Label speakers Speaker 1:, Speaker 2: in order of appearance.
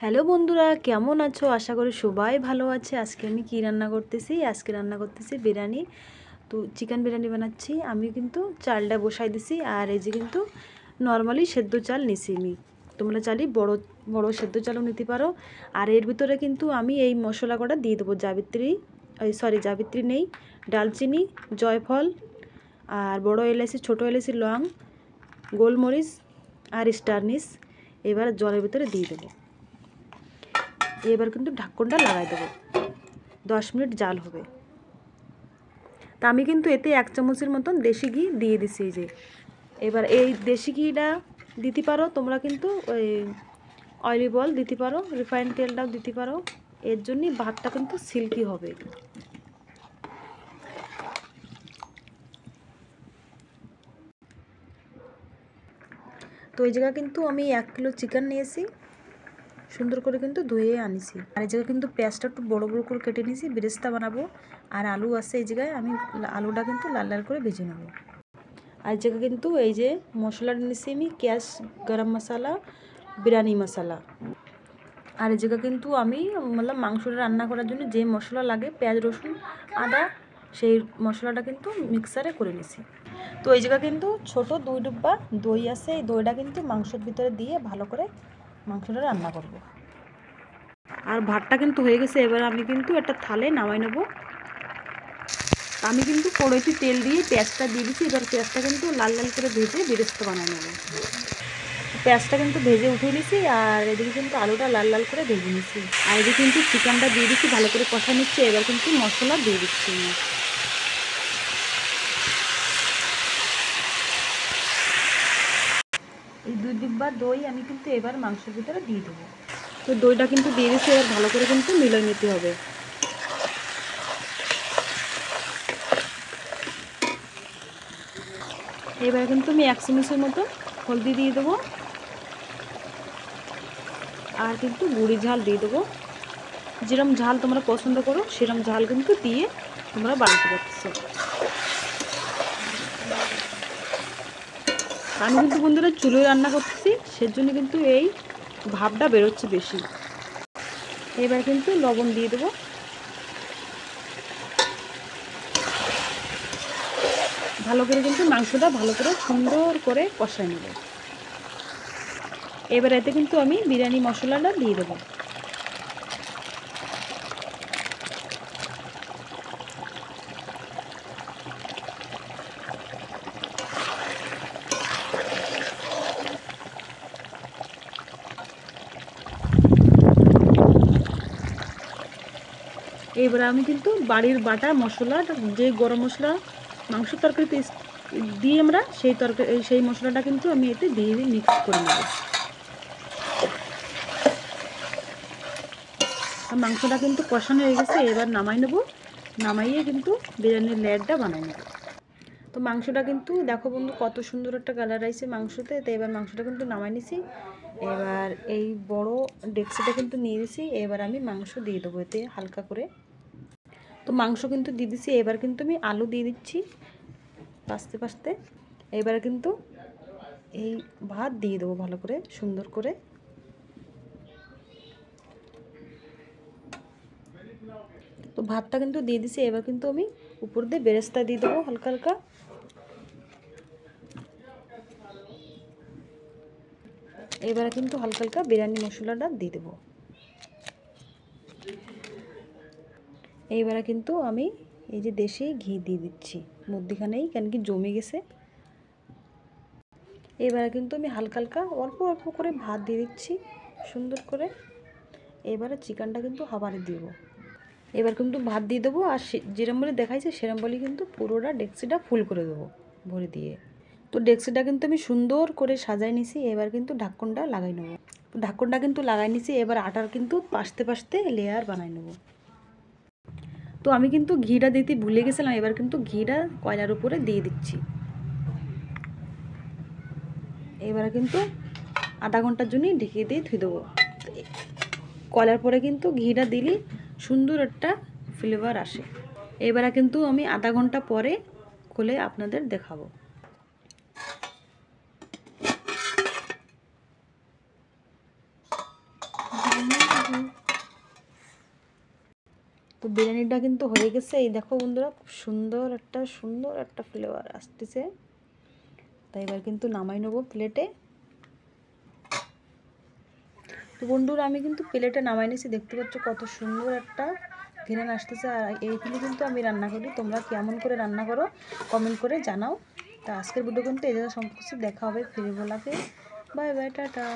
Speaker 1: Hello বন্ধুরা, কেমন আছো? আশা করি সবাই ভালো আছে। আজকে আমি কি রান্না করতেছি? আজকে রান্না করতেছি বিরিয়ানি। তো চিকেন বিরিয়ানি বানাচ্ছি। আমি কিন্তু চালটা বসাই দিছি, আর এই যে কিন্তু নর্মালি সেদ্ধ চাল নিছি আমি। তোমরা চাইলে বড় বড় সেদ্ধ চালও নিতে পারো। আর এর ভিতরে কিন্তু আমি এই মশলা কটা দিয়ে দেবো। জাবিত্রী নেই, ডালচিনি, জয়ফল, আর বড় এলাচি, ছোটো এলাচি, লং, গোলমরিচ আর স্টারনিস। এবার জলের ভিতরে দিয়ে দেবো। এবার কিন্তু ঢাকনটা লাগাই দেবো। 10 মিনিট জাল হবে। তা আমি কিন্তু এতে 1 চামচের মতন দেশি ঘি দিয়ে দিছি। এই যে এবার এই দেশি ঘিটা দিতে পারো তোমরা, কিন্তু ওই অয়েলি বল দিতে পারো, রিফাইন্ড তেলটাও দিতে পারো। এর জন্যই ভাতটা কিন্তু সিল্কি হবে। তো এই জায়গা কিন্তু আমি 1 কিলো চিকেন নিয়েছি, সুন্দর করে কিন্তু ধুয়ে আনিছি। আর এই জায়গায় কিন্তু পেঁয়াজটা একটু বড় বড় করে কেটে নিয়েছি, বেরেস্তা বানাবো। আর আলু আছে এই জায়গায়, আমি আলুটা কিন্তু লাল লাল করে ভেজে নেব। আর এই জায়গায় কিন্তু এই যে মশলাটা নিয়েছি আমি, ক্যাশ গরম মশলা, বিরিয়ানি মশলা। আর এই জায়গায় কিন্তু আমি মাংসটা রান্না করার জন্য যে মশলা লাগে, পেঁয়াজ, রসুন, আদা, সেই মশলাটা কিন্তু মিক্সারে করে নিছি। তো এই জায়গা কিন্তু ছোট 2 ডিব্বা দই আছে। এই দইটা কিন্তু মাংসের ভিতরে দিয়ে ভালো করে মাংসটা রান্না করব। আর ভাতটা কিন্তু হয়ে গেছে। এবার আমি কিন্তু একটা থালে নামাই নেব। আমি কিন্তু কড়াইতে তেল দিয়ে পেঁয়াজটা দিয়ে দিচ্ছি। এবার পেঁয়াজটা কিন্তু লাল লাল করে ভেজে বেরেস্তা বানিয়ে নেব। পেঁয়াজটা কিন্তু ভেজে উঠিয়ে নিছি, আর এদিকে কিন্তু আলুটা লাল লাল করে ভেজে নিচ্ছি। আর এদিকে কিন্তু চিকেনটা দিয়ে দিচ্ছি, ভালো করে কষা নিচ্ছি। এবার কিন্তু মশলা দিয়ে দিচ্ছি। এই 2 ডিব্বা দই আমি কিন্তু এবার মাংসের ভিতরে দিয়ে দেবো। তো দইটা কিন্তু দিয়ে দিচ্ছি। এবার ভালো করে কিন্তু মিলিয়ে নিতে হবে। এবার কিন্তু আমি 1 চামচের মতো হলদি দিয়ে দেবো, আর কিন্তু গুঁড়ি ঝাল দিয়ে দেবো। যেরকম ঝাল তোমরা পছন্দ করো সেরকম ঝাল কিন্তু দিয়ে তোমরা বানাতে পারছো। আমি কিন্তু বন্ধুরা চুলোয় রান্না করতেছি, সেজন্য কিন্তু এই ভাবটা বেরোচ্ছে বেশি। এবার কিন্তু লবণ দিয়ে দেবো। ভালো করে কিন্তু মাংসটা ভালো করে সুন্দর করে কষায় নেব। এবার এতে কিন্তু আমি বিরিয়ানি মশলাটা দিয়ে দেবো। এবার আমি কিন্তু বাড়ির বাটা মশলা, যে গরম মশলা মাংস তরকারিতে দিই আমরা, সেই মশলাটা কিন্তু আমি এতে দিয়ে মিক্স করে নেব। মাংসটা কিন্তু কষানো হয়ে গেছে। এবার নামাই নেব। নামাইয়ে কিন্তু বিরিয়ানির লেয়ারটা বানাই নেব। তো মাংসটা কিন্তু দেখো বন্ধু, কত সুন্দর একটা কালার আসছে মাংসতে। তো এবার মাংসটা কিন্তু নামাই নিছি। এবার এই বড় ডেকচিটা কিন্তু নিয়ে দিছি। এবার আমি মাংস দিয়ে দেবো এতে হালকা করে। তো মাংস কিন্তু দিয়ে দিছি। এবার কিন্তু আমি আলু দিয়ে দিচ্ছি পাস্তে পাস্তে। এবার কিন্তু এই ভাত দিয়ে দেবো ভালো করে সুন্দর করে। তো ভাতটা কিন্তু দিয়ে দিছি। এবার কিন্তু আমি উপর দিয়ে বেরেস্তা দিয়ে দেবো হালকা হালকা। এবারে কিন্তু হালকা হালকা বিরিয়ানি মশলাটা দিয়ে দেবো। এইবারে কিন্তু আমি এই যে দেশি ঘি দিয়ে দিচ্ছি মধ্যখানেই, কেন কি জমে গেছে। এবারে কিন্তু আমি হালকা হালকা অল্প অল্প করে ভাত দিয়ে দিচ্ছি সুন্দর করে। এবারে চিকেনটা কিন্তু হাবারে দিব। এবার কিন্তু ভাত দিয়ে দেবো, আর যেরম বলে দেখাইছে সেরম বলে কিন্তু পুরোটা ডেকচিটা ফুল করে দেবো ভরে দিয়ে। তো ডেকচিটা কিন্তু আমি সুন্দর করে সাজাই নিছি। এবার কিন্তু ঢাকনটা লাগাই নেবো। তো ঢাকনটা কিন্তু লাগাই নিছি। এবার আটার কিন্তু পাশতে পাশতে লেয়ার বানাই নেবো। তো আমি কিন্তু ঘিটা দিতে ভুলে গেছিলাম। এবার কিন্তু ঘিটা কয়লার উপরে দিয়ে দিচ্ছি। এবার কিন্তু আধা ঘন্টার জন্য ঢেকে দিয়ে ধুয়ে দেবো। কয়লার পরে কিন্তু ঘিটা দিলে সুন্দর একটা ফ্লেভার আসে। এবারে কিন্তু আমি আধা ঘন্টা পরে খুলে আপনাদের দেখাবো। তো বিরিয়ানিটা কিন্তু হয়ে গেছে। এই দেখো বন্ধুরা, খুব সুন্দর একটা ফ্লেভার আসতেছে। তাই এবার কিন্তু নামাই নেবো প্লেটে। তো বন্ধুরা আমি কিন্তু প্লেটে নামাই নিয়েছি, দেখতে পাচ্ছ কত সুন্দর একটা ঘ্রাণ আসতেছে। আর এইগুলো কিন্তু আমি রান্না করি, তোমরা কেমন করে রান্না করো কমেন্ট করে জানাও। তা আজকের ভিডিও কিন্তু এই জায়গায় সব কিছু দেখা হবে। ফিরে বলাকে বাই বাই, টাটা।